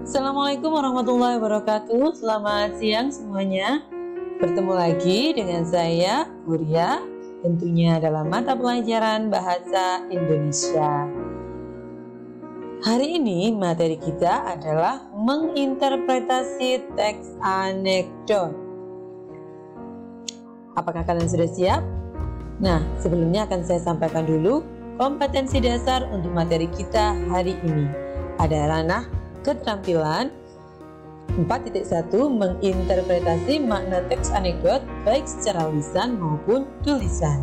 Assalamualaikum warahmatullahi wabarakatuh. Selamat siang semuanya. Bertemu lagi dengan saya, Huria, tentunya dalam mata pelajaran Bahasa Indonesia. Hari ini materi kita adalah menginterpretasi teks anekdot. Apakah kalian sudah siap? Nah, sebelumnya akan saya sampaikan dulu kompetensi dasar untuk materi kita hari ini. Ada ranah keterampilan 4.1 menginterpretasi makna teks anekdot baik secara lisan maupun tulisan.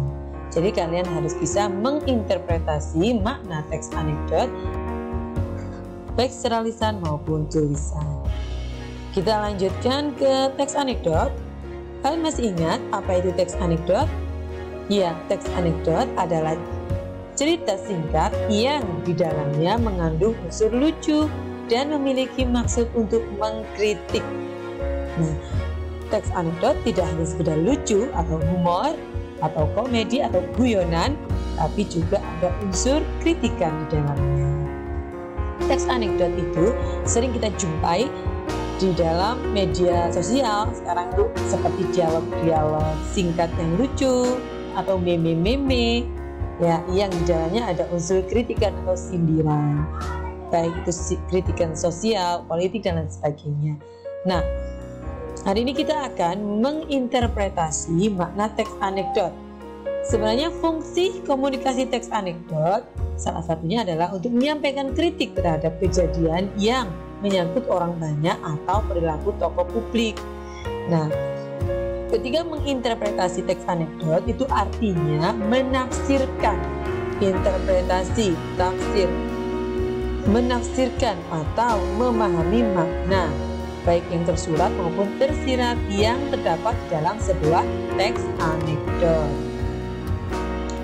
Jadi kalian harus bisa menginterpretasi makna teks anekdot baik secara lisan maupun tulisan. Kita lanjutkan ke teks anekdot. Kalian masih ingat apa itu teks anekdot? Ya, teks anekdot adalah cerita singkat yang di dalamnya mengandung unsur lucu dan memiliki maksud untuk mengkritik. Nah, teks anekdot tidak hanya sekedar lucu atau humor atau komedi atau guyonan, tapi juga ada unsur kritikan di dalamnya. Teks anekdot itu sering kita jumpai di dalam media sosial sekarang itu, seperti dialog-dialog singkat yang lucu atau meme-meme ya, yang di dalamnya ada unsur kritikan atau sindiran, baik itu kritikan sosial, politik, dan lain sebagainya. Nah, hari ini kita akan menginterpretasi makna teks anekdot. Sebenarnya fungsi komunikasi teks anekdot salah satunya adalah untuk menyampaikan kritik terhadap kejadian yang menyangkut orang banyak atau perilaku tokoh publik. Nah, ketika menginterpretasi teks anekdot itu artinya menafsirkan, interpretasi, tafsir, menafsirkan atau memahami makna baik yang tersurat maupun tersirat yang terdapat dalam sebuah teks anekdot.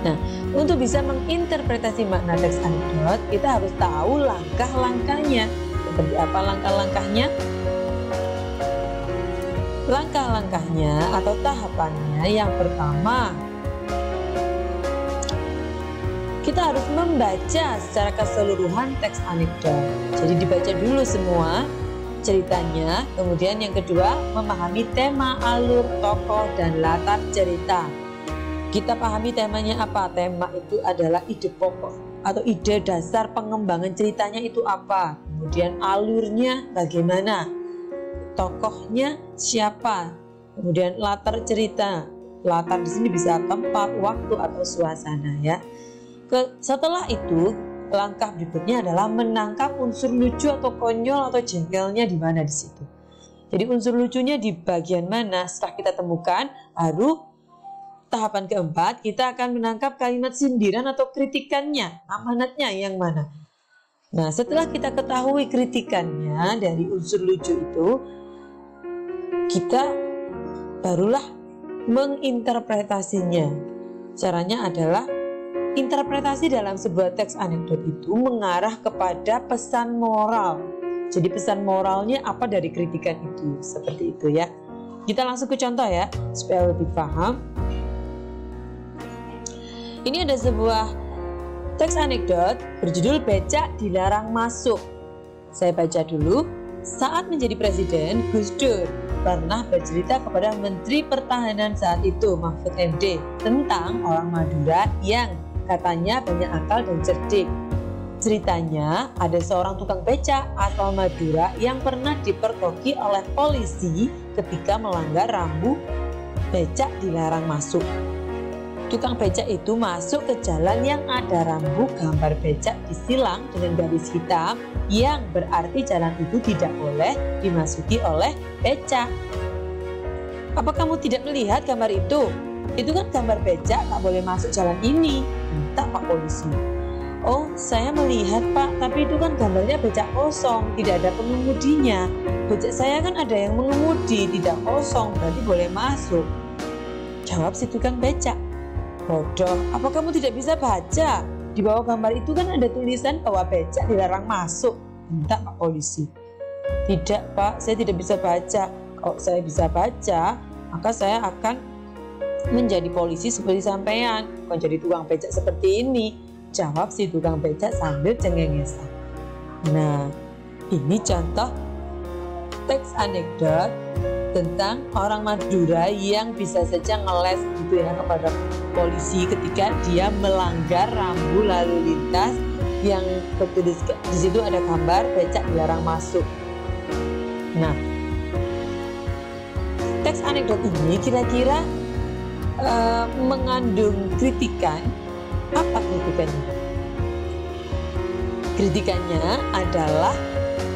Nah, untuk bisa menginterpretasi makna teks anekdot, kita harus tahu langkah-langkahnya. Seperti apa langkah-langkahnya? Langkah-langkahnya atau tahapannya, yang pertama, kita harus membaca secara keseluruhan teks anekdot. Jadi dibaca dulu semua ceritanya. Kemudian yang kedua, memahami tema, alur, tokoh, dan latar cerita. Kita pahami temanya apa. Tema itu adalah ide pokok atau ide dasar pengembangan ceritanya itu apa. Kemudian alurnya bagaimana, tokohnya siapa, kemudian latar cerita. Latar di sini bisa tempat, waktu, atau suasana ya. Setelah itu, langkah berikutnya adalah menangkap unsur lucu atau konyol atau jengkelnya di mana di situ. Jadi unsur lucunya di bagian mana? Setelah kita temukan, baru tahapan keempat, kita akan menangkap kalimat sindiran atau kritikannya, amanatnya yang mana. Nah, setelah kita ketahui kritikannya dari unsur lucu itu, kita barulah menginterpretasinya. Caranya adalah interpretasi dalam sebuah teks anekdot itu mengarah kepada pesan moral. Jadi pesan moralnya apa dari kritikan itu, seperti itu ya. Kita langsung ke contoh ya, supaya lebih paham. Ini ada sebuah teks anekdot berjudul Becak Dilarang Masuk. Saya baca dulu. Saat menjadi presiden, Gus Dur pernah bercerita kepada Menteri Pertahanan saat itu, Mahfud MD, tentang orang Madura yang katanya banyak akal dan cerdik. Ceritanya ada seorang tukang becak asal Madura yang pernah dipergoki oleh polisi ketika melanggar rambu becak dilarang masuk. Tukang becak itu masuk ke jalan yang ada rambu gambar becak disilang dengan garis hitam, yang berarti jalan itu tidak boleh dimasuki oleh becak. Apa kamu tidak melihat gambar itu? Itu kan gambar becak, tak boleh masuk jalan ini, minta Pak polisi. Oh, saya melihat Pak, tapi itu kan gambarnya becak kosong, tidak ada pengemudinya. Becak saya kan ada yang mengemudi, tidak kosong, berarti boleh masuk. Jawab si tukang becak. Bodoh, apa kamu tidak bisa baca? Di bawah gambar itu kan ada tulisan bahwa becak dilarang masuk, minta Pak polisi. Tidak Pak, saya tidak bisa baca. Kalau saya bisa baca, maka saya akan menjadi polisi seperti sampean, bukan jadi tukang becak seperti ini. Jawab si tukang becak sambil cengengesan. Nah, Ini contoh teks anekdot tentang orang Madura yang bisa saja ngeles gitu ya kepada polisi ketika dia melanggar rambu lalu lintas yang tertulis di situ ada gambar becak dilarang masuk. Nah, teks anekdot ini kira-kira mengandung kritikan. Apa kritikannya? Kritikannya adalah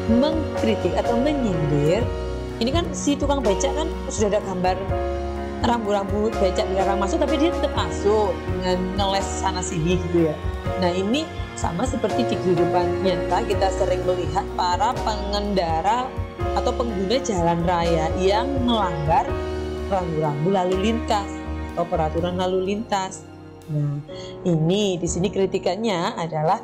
mengkritik atau menyindir. Ini kan si tukang becak kan sudah ada gambar rambu-rambu becak dilarang masuk, tapi dia tetap masuk dengan ngeles sana sini gitu ya. Nah, ini sama seperti di kehidupan nyata, kita sering melihat para pengendara atau pengguna jalan raya yang melanggar rambu-rambu lalu lintas atau peraturan lalu lintas. Nah, ini di sini kritikannya adalah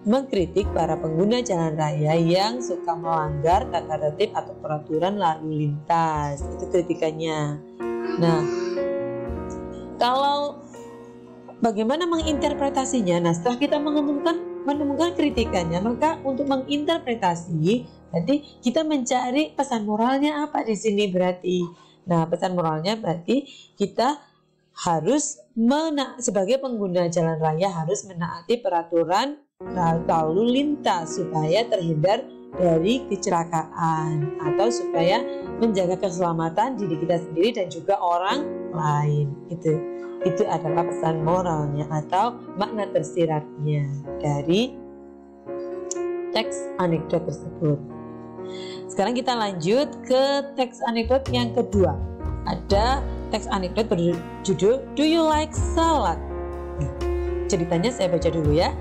mengkritik para pengguna jalan raya yang suka melanggar tata tertib atau peraturan lalu lintas. Itu kritikannya. Nah, kalau bagaimana menginterpretasinya? Nah, setelah kita menemukan kritikannya, maka untuk menginterpretasi berarti kita mencari pesan moralnya apa di sini berarti. Nah, pesan moralnya berarti kita harus sebagai pengguna jalan raya harus menaati peraturan lalu lintas supaya terhindar dari kecelakaan atau supaya menjaga keselamatan diri kita sendiri dan juga orang lain. Itu adalah pesan moralnya atau makna tersiratnya dari teks anekdot tersebut. Sekarang kita lanjut ke teks anekdot yang kedua. Ada teks anekdot berjudul Do You Like Salad? Ceritanya saya baca dulu ya.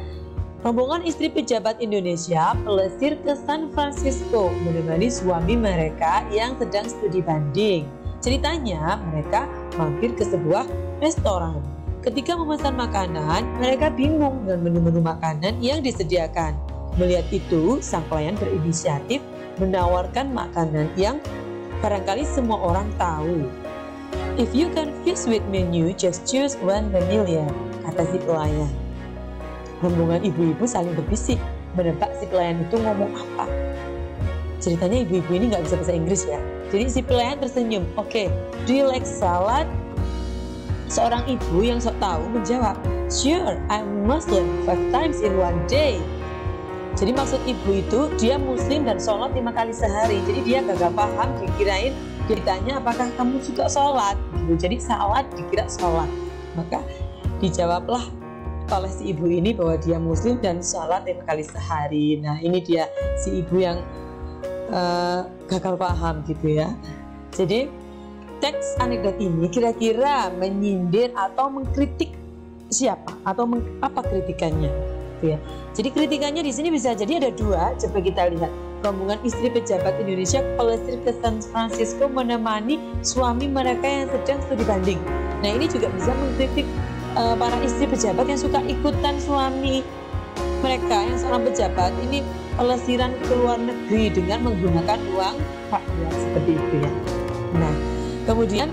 Rombongan istri pejabat Indonesia pelesir ke San Francisco menemani suami mereka yang sedang studi banding. Ceritanya mereka mampir ke sebuah restoran. Ketika memesan makanan, mereka bingung dengan menu-menu makanan yang disediakan. Melihat itu, sang pelayan berinisiatif menawarkan makanan yang barangkali semua orang tahu. If you confused with menu, just choose one vanilla, kata si pelayan. Rombongan ibu-ibu saling berbisik, menebak si pelayan itu ngomong apa. Ceritanya ibu-ibu ini nggak bisa bahasa Inggris ya. Jadi si pelayan tersenyum. Oke, do you like salad? Seorang ibu yang sok tahu menjawab, Sure, I'm Muslim 5 times in one day. Jadi maksud ibu itu dia Muslim dan sholat 5 kali sehari. Jadi dia gak paham, dikirain ditanya apakah kamu suka sholat. Jadi salad dikira sholat. Maka dijawablah oleh si ibu ini bahwa dia Muslim dan sholat 5 kali sehari. Nah, ini dia si ibu yang gagal paham gitu ya. Jadi teks anekdot ini kira-kira menyindir atau mengkritik siapa atau apa kritikannya gitu ya. Jadi kritikannya di sini bisa jadi ada dua. Coba kita lihat. Rombongan istri pejabat Indonesia pelesir ke San Francisco menemani suami mereka yang sedang studi banding. Nah, ini juga bisa mengkritik para istri pejabat yang suka ikutan suami mereka yang seorang pejabat ini pelesiran ke luar negeri dengan menggunakan uang rakyat seperti itu ya. Nah, kemudian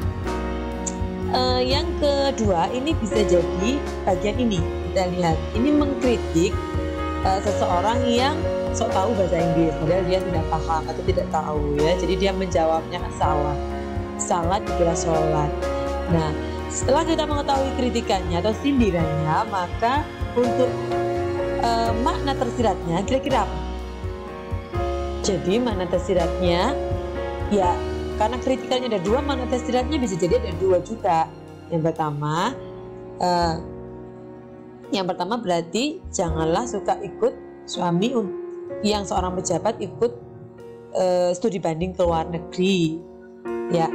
yang kedua ini bisa jadi bagian ini. Kita lihat, ini mengkritik seseorang yang sok tahu bahasa Inggris padahal dia tidak paham atau tidak tahu ya. Jadi dia menjawabnya salah. Salat dikira sholat. Nah, setelah kita mengetahui kritikannya atau sindirannya, maka untuk makna tersiratnya kira-kira apa? Jadi makna tersiratnya ya, karena kritikannya ada dua, makna tersiratnya bisa jadi ada dua juga. Yang pertama berarti janganlah suka ikut suami yang seorang pejabat ikut studi banding ke luar negeri ya,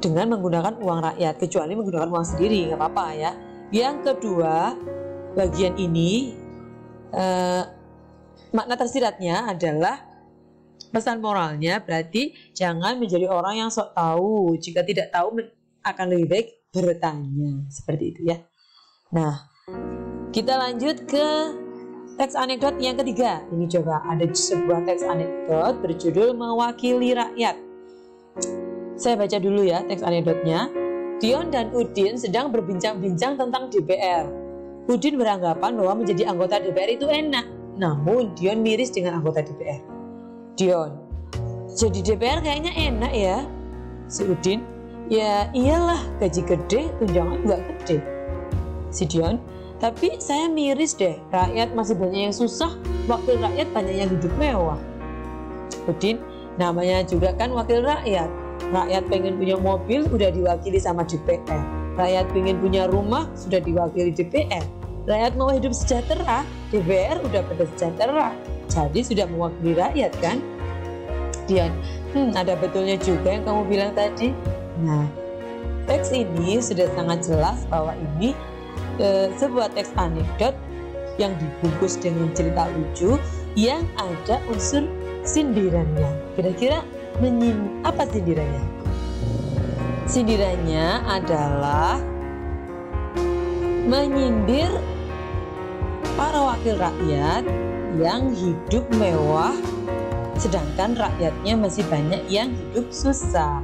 dengan menggunakan uang rakyat, kecuali menggunakan uang sendiri nggak apa-apa ya. Yang kedua, bagian ini makna tersiratnya adalah pesan moralnya berarti jangan menjadi orang yang sok tahu. Jika tidak tahu akan lebih baik bertanya, seperti itu ya. Nah, kita lanjut ke teks anekdot yang ketiga. Ini coba ada sebuah teks anekdot berjudul Mewakili Rakyat. Saya baca dulu ya teks anekdotnya. Dion dan Udin sedang berbincang-bincang tentang DPR. Udin beranggapan bahwa menjadi anggota DPR itu enak. namun Dion miris dengan anggota DPR. Dion, jadi DPR kayaknya enak ya. Si Udin, ya iyalah, gaji gede, tunjangan nggak gede. Si Dion, tapi saya miris deh, rakyat masih banyak yang susah, wakil rakyat banyak yang hidup mewah. Udin, namanya juga kan wakil rakyat. Rakyat pengen punya mobil udah diwakili sama DPR. Rakyat pengen punya rumah sudah diwakili DPR. Rakyat mau hidup sejahtera, DPR udah pada sejahtera. Jadi sudah mewakili rakyat kan? Dian, ada betulnya juga yang kamu bilang tadi. Nah, teks ini sudah sangat jelas bahwa ini sebuah teks anekdot yang dibungkus dengan cerita lucu yang ada unsur sindirannya. Kira-kira apa sindirannya? Sindirannya adalah menyindir para wakil rakyat yang hidup mewah, sedangkan rakyatnya masih banyak yang hidup susah.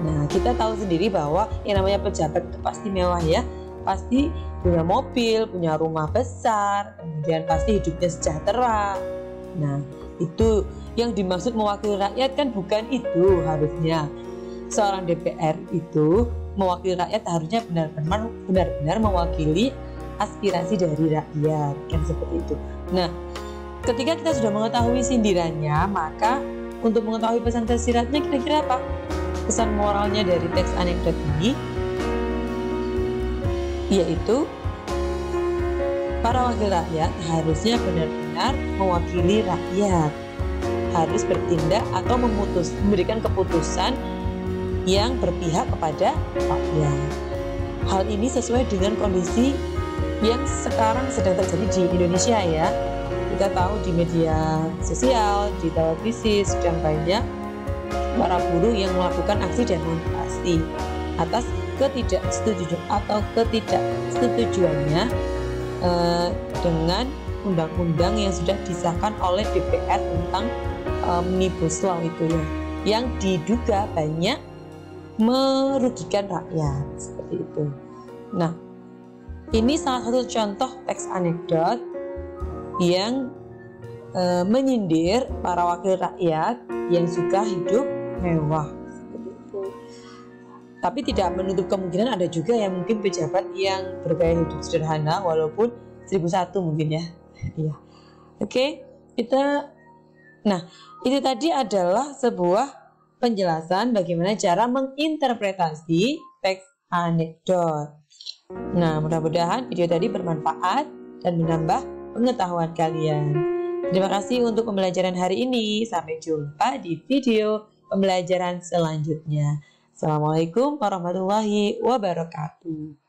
Nah, kita tahu sendiri bahwa yang namanya pejabat itu pasti mewah ya, pasti punya mobil, punya rumah besar, kemudian pasti hidupnya sejahtera. Nah, itu yang dimaksud mewakili rakyat kan bukan itu harusnya. Seorang DPR itu mewakili rakyat harusnya benar-benar mewakili aspirasi dari rakyat, kan seperti itu. Nah, ketika kita sudah mengetahui sindirannya, maka untuk mengetahui pesan tersiratnya kira-kira apa? Pesan moralnya dari teks anekdot ini yaitu para wakil rakyat harusnya benar-benar mewakili rakyat, harus bertindak atau memberikan keputusan yang berpihak kepada rakyat. Hal ini sesuai dengan kondisi yang sekarang sedang terjadi di Indonesia ya. Kita tahu di media sosial, di televisi sedang banyak para buruh yang melakukan aksi demonstrasi atas ketidaksetujuannya dengan undang-undang yang sudah disahkan oleh DPR tentang Omnibus Law itu ya, yang diduga banyak merugikan rakyat seperti itu. Nah, ini salah satu contoh teks anekdot yang menyindir para wakil rakyat yang suka hidup mewah seperti itu. Tapi tidak menutup kemungkinan ada juga yang mungkin pejabat yang bergaya hidup sederhana walaupun 1001 mungkin ya. Iya. Oke, nah, itu tadi adalah sebuah penjelasan bagaimana cara menginterpretasi teks anekdot. Nah, mudah-mudahan video tadi bermanfaat dan menambah pengetahuan kalian. Terima kasih untuk pembelajaran hari ini. Sampai jumpa di video pembelajaran selanjutnya. Assalamualaikum warahmatullahi wabarakatuh.